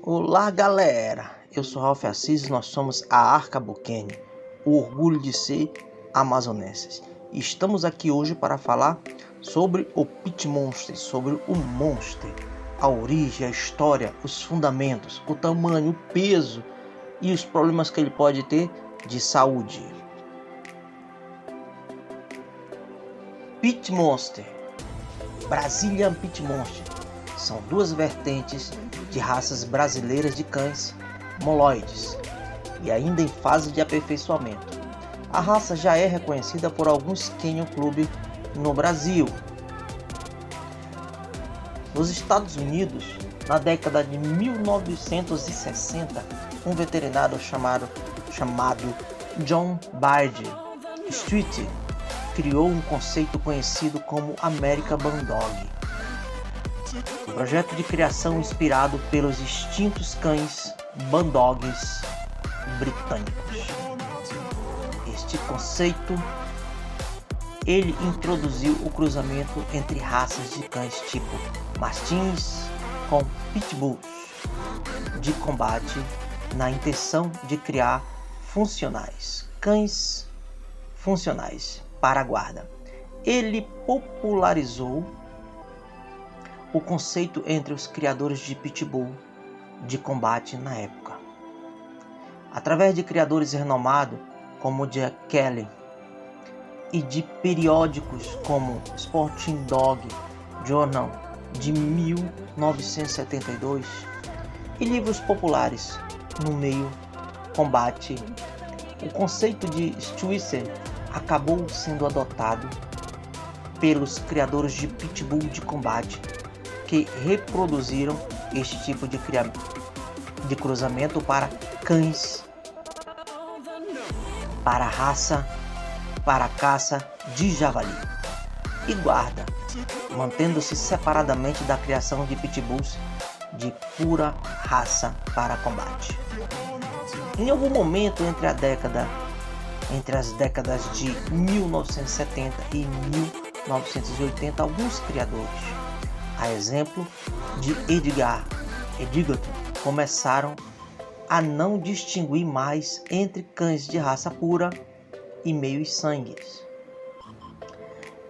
Olá galera, eu sou Ralph Assis e nós somos a Arca Buchanan, o orgulho de ser amazonenses. E estamos aqui hoje para falar sobre o Pit Monster, sobre o Monster, a origem, a história, os fundamentos, o tamanho, o peso e os problemas que ele pode ter de saúde. Pit Monster, Brazilian Pit Monster, são duas vertentes de raças brasileiras de cães moloides e ainda em fase de aperfeiçoamento. A raça já é reconhecida por alguns Kennel Club no Brasil. Nos Estados Unidos, na década de 1960, um veterinário chamado John Bard Street criou um conceito conhecido como American Bulldog. Um projeto de criação inspirado pelos extintos cães Bulldogs britânicos. Este conceito, ele introduziu o cruzamento entre raças de cães tipo mastins com pitbulls de combate na intenção de criar cães funcionais para a guarda. Ele popularizou o conceito entre os criadores de pitbull de combate na época, através de criadores renomados como Jack Kelly e de periódicos como Sporting Dog Journal de 1972 e livros populares no meio combate. O conceito de Stewart acabou sendo adotado pelos criadores de pitbull de combate, que reproduziram este tipo de cruzamento para cães para caça de javali e guarda, mantendo-se separadamente da criação de pitbulls de pura raça para combate. Em algum momento entre as décadas de 1970 e 1980, alguns criadores, a exemplo de Edgerton, começaram a não distinguir mais entre cães de raça pura e meios sangues,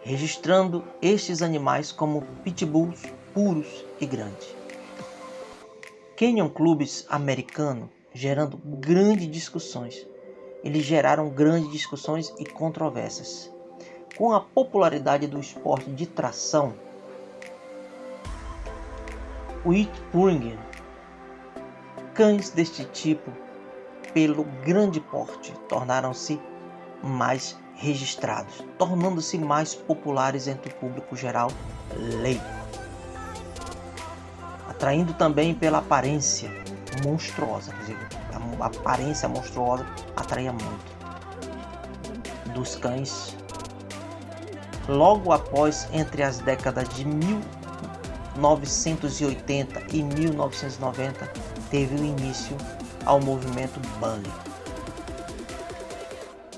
registrando estes animais como pitbulls puros e grandes. Kennel Clubs americanos gerando grandes discussões. Eles geraram grandes discussões e controvérsias. Com a popularidade do esporte de tração, Whitburn, cães deste tipo, pelo grande porte, tornaram-se mais registrados, tornando-se mais populares entre o público geral leigo, atraindo também pela aparência monstruosa, quer dizer, a aparência monstruosa atraía muito dos cães. Logo após, entre as décadas de 1980 e 1990, teve o início ao movimento Bully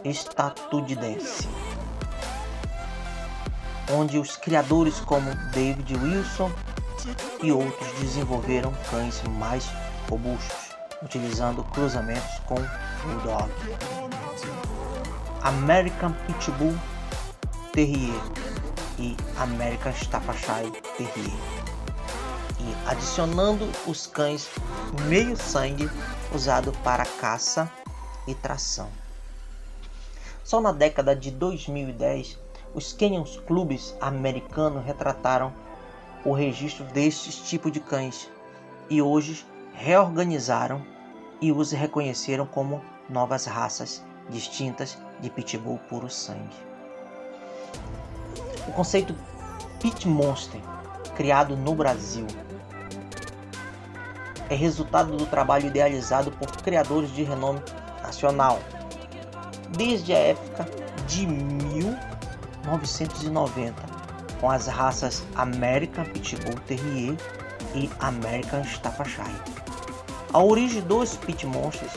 estadunidense, onde os criadores como David Wilson e outros desenvolveram cães mais robustos, utilizando cruzamentos com Bulldog, American Pitbull Terrier e American Staffordshire Terrier, e adicionando os cães meio sangue usado para caça e tração. Só na década de 2010, os Kennel Clubs americanos retrataram o registro destes tipos de cães e hoje reorganizaram e os reconheceram como novas raças distintas de pitbull puro sangue. O conceito Pit Monster, criado no Brasil, é resultado do trabalho idealizado por criadores de renome nacional desde a época de 1990, com as raças American Pitbull Terrier e American Staffordshire. A origem dos Pit Monsters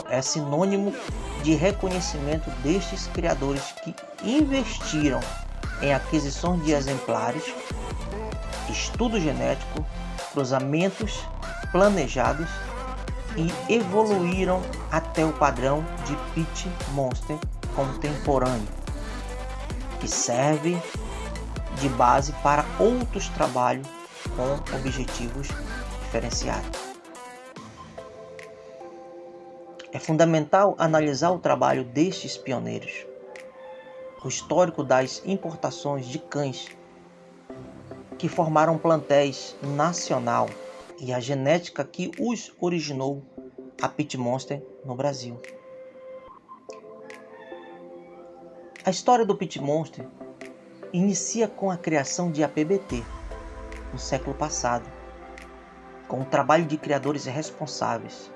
é sinônimo de reconhecimento destes criadores que investiram em aquisição de exemplares, estudo genético, cruzamentos planejados e evoluíram até o padrão de Pit Monster contemporâneo, que serve de base para outros trabalhos com objetivos diferenciados. É fundamental analisar o trabalho destes pioneiros, o histórico das importações de cães que formaram plantéis nacional e a genética que os originou a Pit Monster no Brasil. A história do Pit Monster inicia com a criação de APBT no século passado, com o trabalho de criadores responsáveis,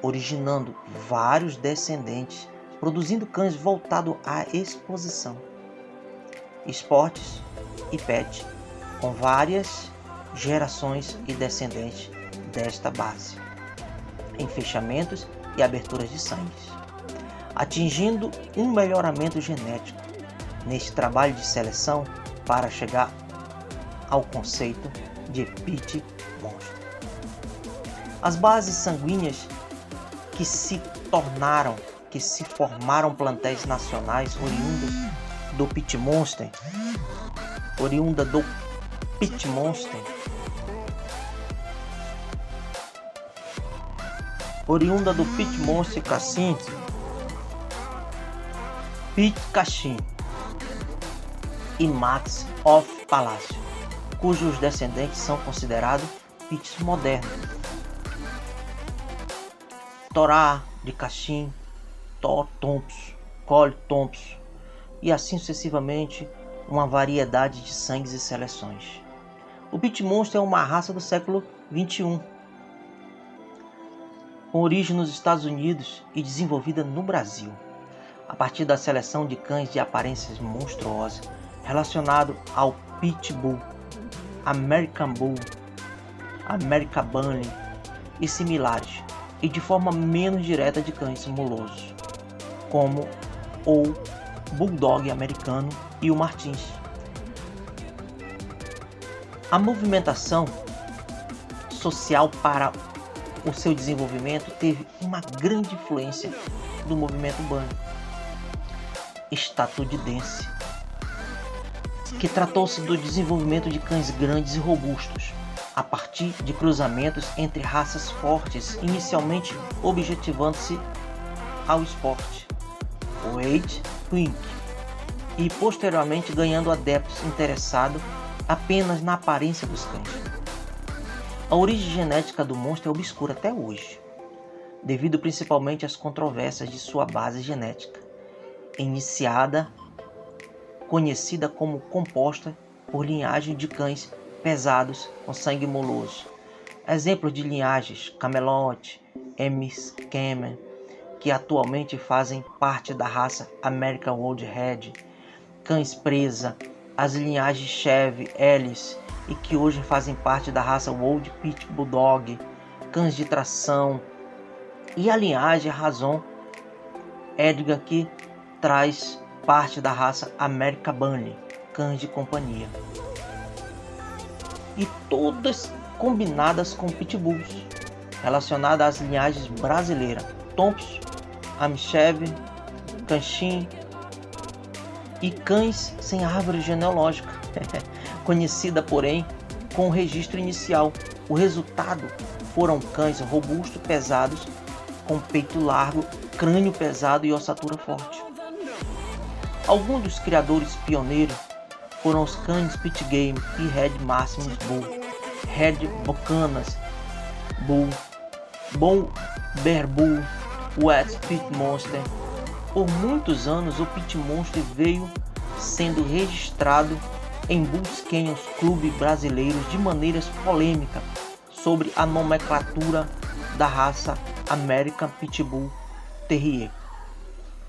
originando vários descendentes, produzindo cães voltados à exposição, esportes e pet, com várias gerações e descendentes desta base, em fechamentos e aberturas de sangue, atingindo um melhoramento genético neste trabalho de seleção para chegar ao conceito de Pit Monster. As bases sanguíneas que se formaram plantéis nacionais oriundas do Pit Monster, Cassim, Pit Cachim e Max of Palácio, cujos descendentes são considerados pits modernos. Torá de Cachim, Thor Thompson, Cole Thompson e assim sucessivamente, uma variedade de sangues e seleções. O Pit Monster é uma raça do século XXI, com origem nos Estados Unidos e desenvolvida no Brasil, a partir da seleção de cães de aparências monstruosas, relacionado ao Pitbull, American Bull, American Bully e similares, e de forma menos direta de cães mulosos, como o Bulldog americano e o Martins. A movimentação social para o seu desenvolvimento teve uma grande influência do movimento bunny estadunidense, que tratou-se do desenvolvimento de cães grandes e robustos, a partir de cruzamentos entre raças fortes, inicialmente objetivando-se ao esporte, o age twink, e posteriormente ganhando adeptos interessados apenas na aparência dos cães. A origem genética do monstro é obscura até hoje, devido principalmente às controvérsias de sua base genética, conhecida como composta por linhagem de cães pesados com sangue moloso. Exemplos de linhagens: Camelot, Emmys-Camel, que atualmente fazem parte da raça American Old Red, cães presa, as linhagens Chevy, Ellis, e que hoje fazem parte da raça Old Pit Bulldog, cães de tração, e a linhagem Razon Edgar, que traz parte da raça American Bully, cães de companhia, e todas combinadas com pitbulls, relacionadas às linhagens brasileiras Thompson, Amcheve, Cachim e cães sem árvore genealógica, conhecida porém com o registro inicial. O resultado foram cães robustos, pesados, com peito largo, crânio pesado e ossatura forte. Alguns dos criadores pioneiros foram os cães Pit Game e Red Maximus Bull, Red Buchanas Bull, Bon Bear Bull, West Pit Monster. Por muitos anos, o Pit Monster veio sendo registrado em Bulls Kennels Club brasileiros de maneiras polêmicas sobre a nomenclatura da raça American Pitbull Terrier,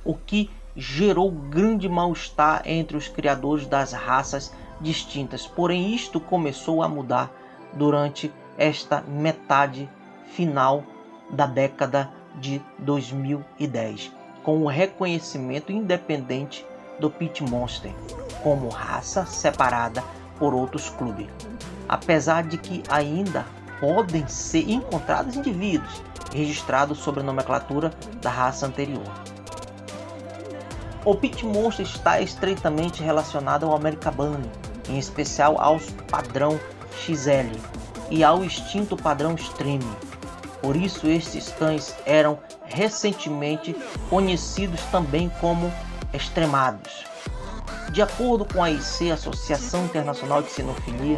o que gerou grande mal-estar entre os criadores das raças distintas. Porém, isto começou a mudar durante esta metade final da década de 2010, com o reconhecimento independente do Pit Monster como raça separada por outros clubes. Apesar de que ainda podem ser encontrados indivíduos registrados sob a nomenclatura da raça anterior. O Pit Monster está estreitamente relacionado ao American Bunny, em especial aos padrão XL e ao extinto padrão Extreme. Por isso, estes cães eram recentemente conhecidos também como extremados. De acordo com a AIC, Associação Internacional de Cinofilia,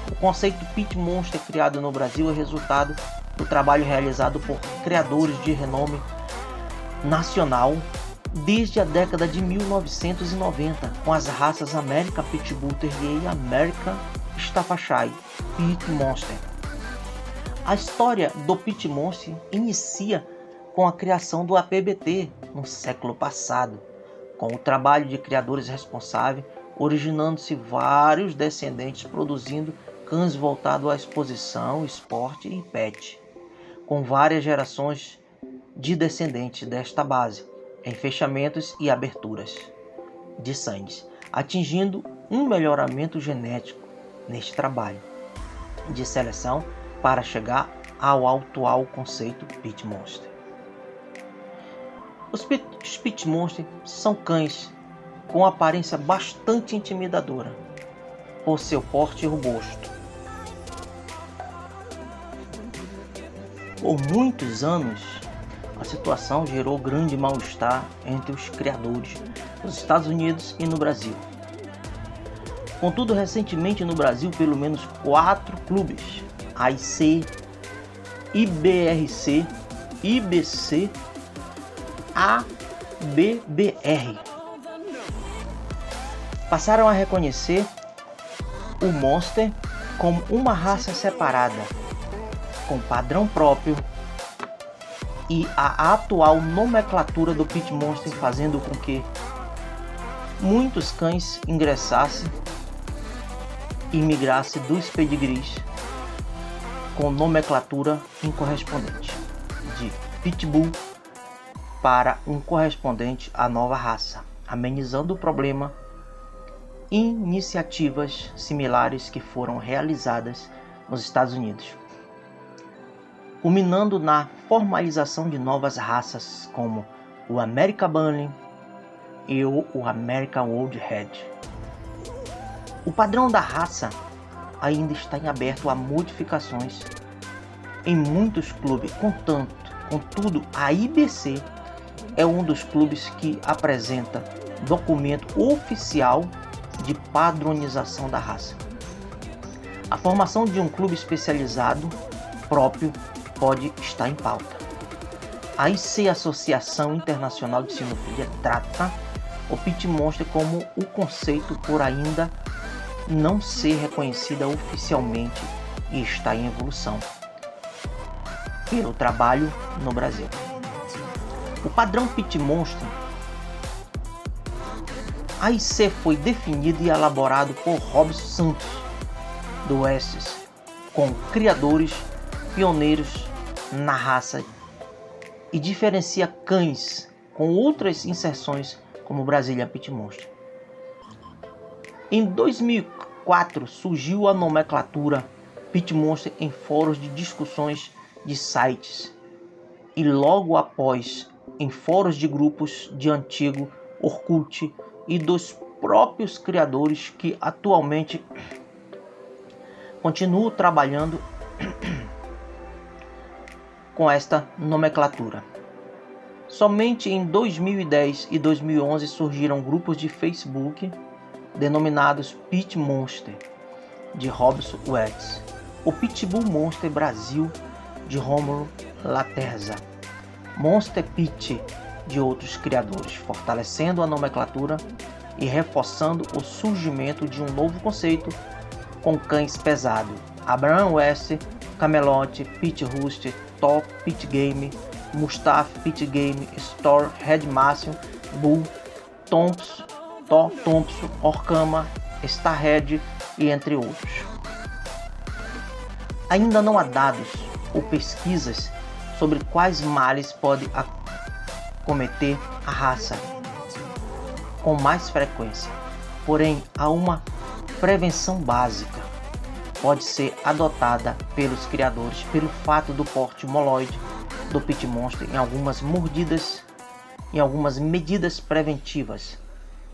o conceito Pit Monster criado no Brasil é resultado do trabalho realizado por criadores de renome nacional desde a década de 1990 com as raças American Pitbull Terrier e American Staffordshire Pit Monster. A história do Pit Monster inicia com a criação do APBT no século passado, com o trabalho de criadores responsáveis, originando-se vários descendentes produzindo cães voltados à exposição, esporte e pet, com várias gerações de descendentes desta base, em fechamentos e aberturas de sangue, atingindo um melhoramento genético neste trabalho de seleção para chegar ao atual conceito Pit Monster. Os Pit Monster são cães com aparência bastante intimidadora por seu porte robusto. Por muitos anos, a situação gerou grande mal-estar entre os criadores nos Estados Unidos e no Brasil. Contudo, recentemente no Brasil, pelo menos 4 clubes, AIC, IBRC, IBC, ABBR, passaram a reconhecer o Monster como uma raça separada, com padrão próprio, e a atual nomenclatura do Pit Monster fazendo com que muitos cães ingressassem e migrassem dos pedigrees com nomenclatura incorrespondente de Pitbull para um correspondente à nova raça, amenizando o problema. Iniciativas similares que foram realizadas nos Estados Unidos, culminando na formalização de novas raças como o American Bunny e o American Woodhead. O padrão da raça ainda está em aberto a modificações em muitos clubes, contudo a IBC é um dos clubes que apresenta documento oficial de padronização da raça. A formação de um clube especializado próprio pode estar em pauta. A IC, Associação Internacional de Cinofilia, trata o Pit Monster como o conceito por ainda não ser reconhecida oficialmente e está em evolução pelo trabalho no Brasil. O padrão Pit Monster AIC foi definido e elaborado por Robson Santos do Estes, com criadores pioneiros na raça, e diferencia cães com outras inserções como o Brazilian Pit Monster. Em 2004 surgiu a nomenclatura Pit Monster em fóruns de discussões de sites e logo após em fóruns de grupos de antigo Orkut e dos próprios criadores que atualmente continuam trabalhando com esta nomenclatura. Somente em 2010 e 2011 surgiram grupos de Facebook denominados Pit Monster, de Robson Wetz, o Pitbull Monster Brasil, de Rômulo Laterza, Monster Pit, de outros criadores, fortalecendo a nomenclatura e reforçando o surgimento de um novo conceito com cães pesados. Abraham West, Camelot, Pit Rooster, Top Pit Game, Mustafa Pit Game, Store, Headmaster, Bull, Thompson, Orkama, Starhead e entre outros. Ainda não há dados ou pesquisas sobre quais males pode acometer a raça com mais frequência, porém há uma prevenção básica pode ser adotada pelos criadores pelo fato do porte moloide do Pit Monster em algumas medidas preventivas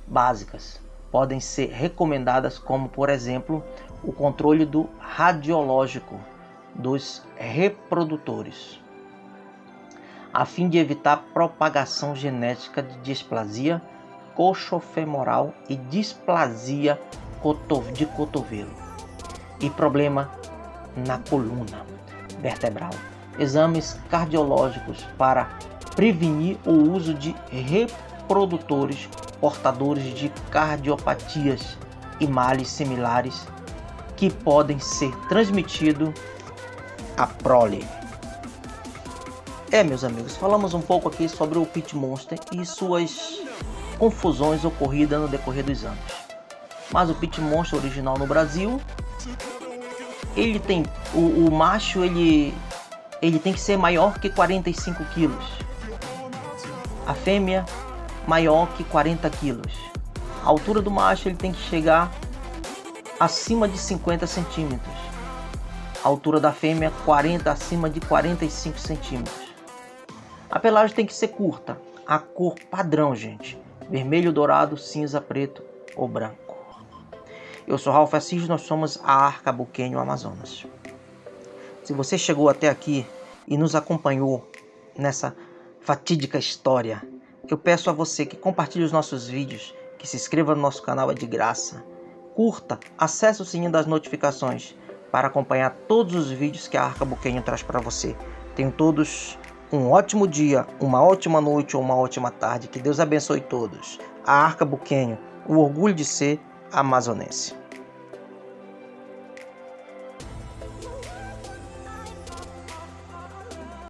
básicas podem ser recomendadas, como por exemplo o controle do radiológico dos reprodutores, a fim de evitar propagação genética de displasia coxofemoral e displasia de cotovelo e problema na coluna vertebral. Exames cardiológicos para prevenir o uso de reprodutores portadores de cardiopatias e males similares que podem ser transmitidos à prole. Meus amigos, falamos um pouco aqui sobre o Pit Monster e suas confusões ocorridas no decorrer dos anos. Mas o Pit Monster original no Brasil, ele tem o macho, ele tem que ser maior que 45 quilos. A fêmea maior que 40 quilos. A altura do macho ele tem que chegar acima de 50 centímetros. A altura da fêmea acima de 45 centímetros. A pelagem tem que ser curta. A cor padrão, gente: vermelho, dourado, cinza, preto ou branco. Eu sou Ralph Assis, nós somos a Arca Buquenho Amazonas. Se você chegou até aqui e nos acompanhou nessa fatídica história, eu peço a você que compartilhe os nossos vídeos, que se inscreva no nosso canal, é de graça. Curta, acesse o sininho das notificações para acompanhar todos os vídeos que a Arca Buquenho traz para você. Tenham todos um ótimo dia, uma ótima noite ou uma ótima tarde. Que Deus abençoe todos. A Arca Buquenho, o orgulho de ser amazonense.